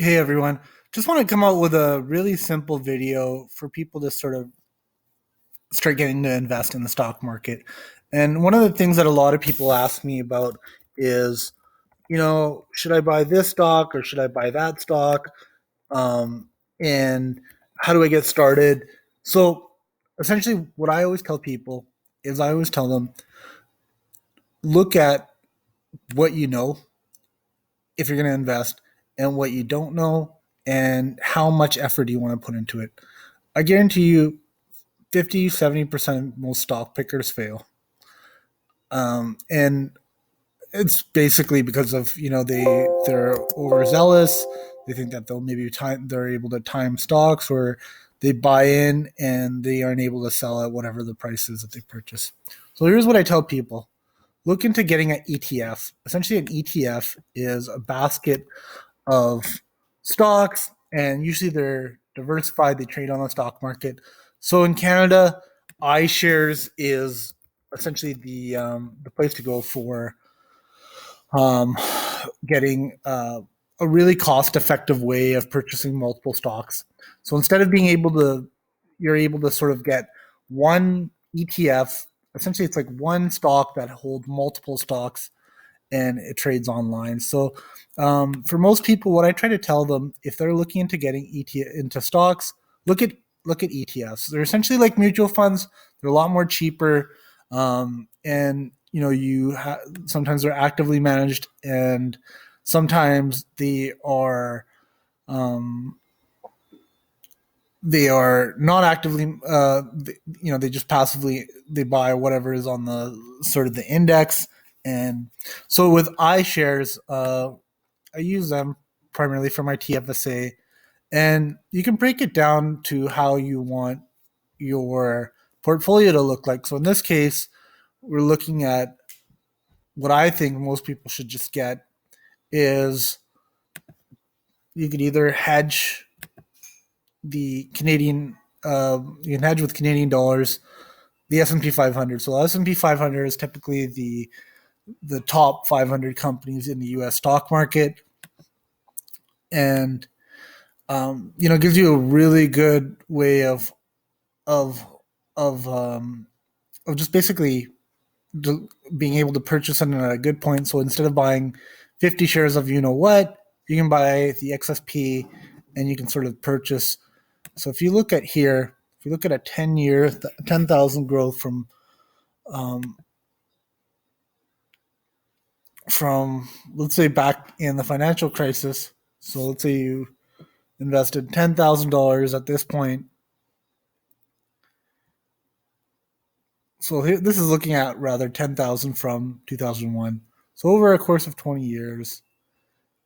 Hey everyone, just want to come out with a really simple video for people to sort of start getting to invest in the stock market. And one of the things that a lot of people ask me about is, should I buy this stock or should I buy that stock? Um, and how do I get started? So essentially, what I always tell people is I always tell them look at what you know if you're going to invest and what you don't know and how much effort do you want to put into it. I guarantee you 50-70% of most stock pickers fail. And it's basically because of they're overzealous. They think that they're able to time stocks, or they buy in and they aren't able to sell at whatever the price is that they purchase. So here's what I tell people: look into getting an ETF. Essentially, an ETF is a basket of stocks, and usually they're diversified. They trade on the stock market. So in Canada, iShares is essentially the place to go for um, getting a really cost effective way of purchasing multiple stocks. So instead of being able to, you're able to sort of get one ETF. Essentially, it's like one stock that holds multiple stocks and it trades online. So for most people, what I try to tell them, if they're looking into getting into stocks, look at ETFs. They're essentially like mutual funds. They're a lot more cheaper, and sometimes they're actively managed, and sometimes um, they are not actively. They just passively they buy whatever is on the sort of the index. And so with iShares, I use them primarily for my TFSA, and you can break it down to how you want your portfolio to look like. So in this case, we're looking at what I think most people should just get is you could either hedge the Canadian, you can hedge with Canadian dollars, the S&P 500. So S&P 500 is typically the top 500 companies in the U.S. stock market, and gives you a really good way of of um, of just basically being able to purchase it at a good point. So instead of buying 50 shares of what, you can buy the XSP, and you can sort of purchase. So if you look at here, if you look at a 10-year, 10,000 growth um, from let's say back in the financial crisis. So let's say you invested $10,000 at this point. So here, this is looking at rather 10,000 from 2001. So over a course of 20 years,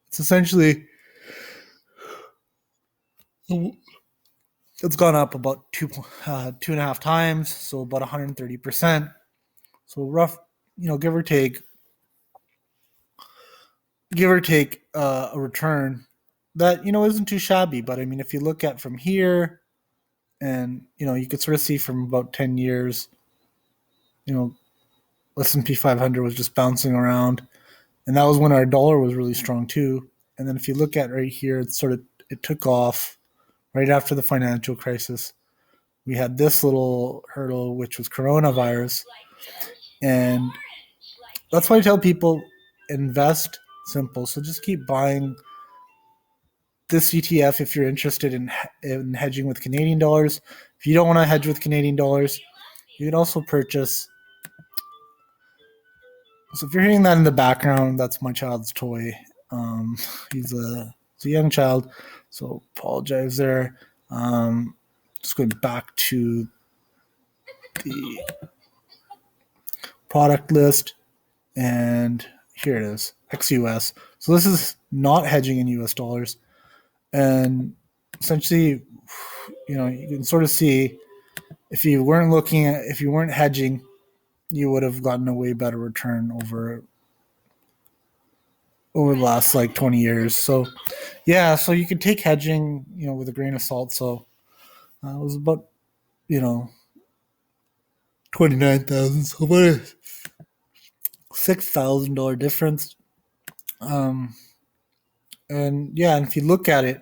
it's essentially it's gone up about 2.5 times, so about 130%. So rough, give or take a return that isn't too shabby. But I mean, if you look at from here, and you could sort of see from about 10 years, you know, S&P 500 was just bouncing around, and that was when our dollar was really strong too. And then if you look at right here, it took off right after the financial crisis. We had this little hurdle, which was coronavirus, and that's why I tell people invest simple. So just keep buying this ETF if you're interested in hedging with Canadian dollars. If you don't want to hedge with Canadian dollars, you can also purchase. So if you're hearing that in the background, that's my child's toy. Um, he's a young child, so apologize there. Just going back to the product list, and here it is, XUS. So this is not hedging in US dollars, and essentially, you can sort of see if you weren't hedging, you would have gotten a way better return over the last like 20 years. So yeah, so you could take hedging, with a grain of salt. So it was about, you know, 29,000. So about a $6,000 difference. Um, And yeah, and if you look at it,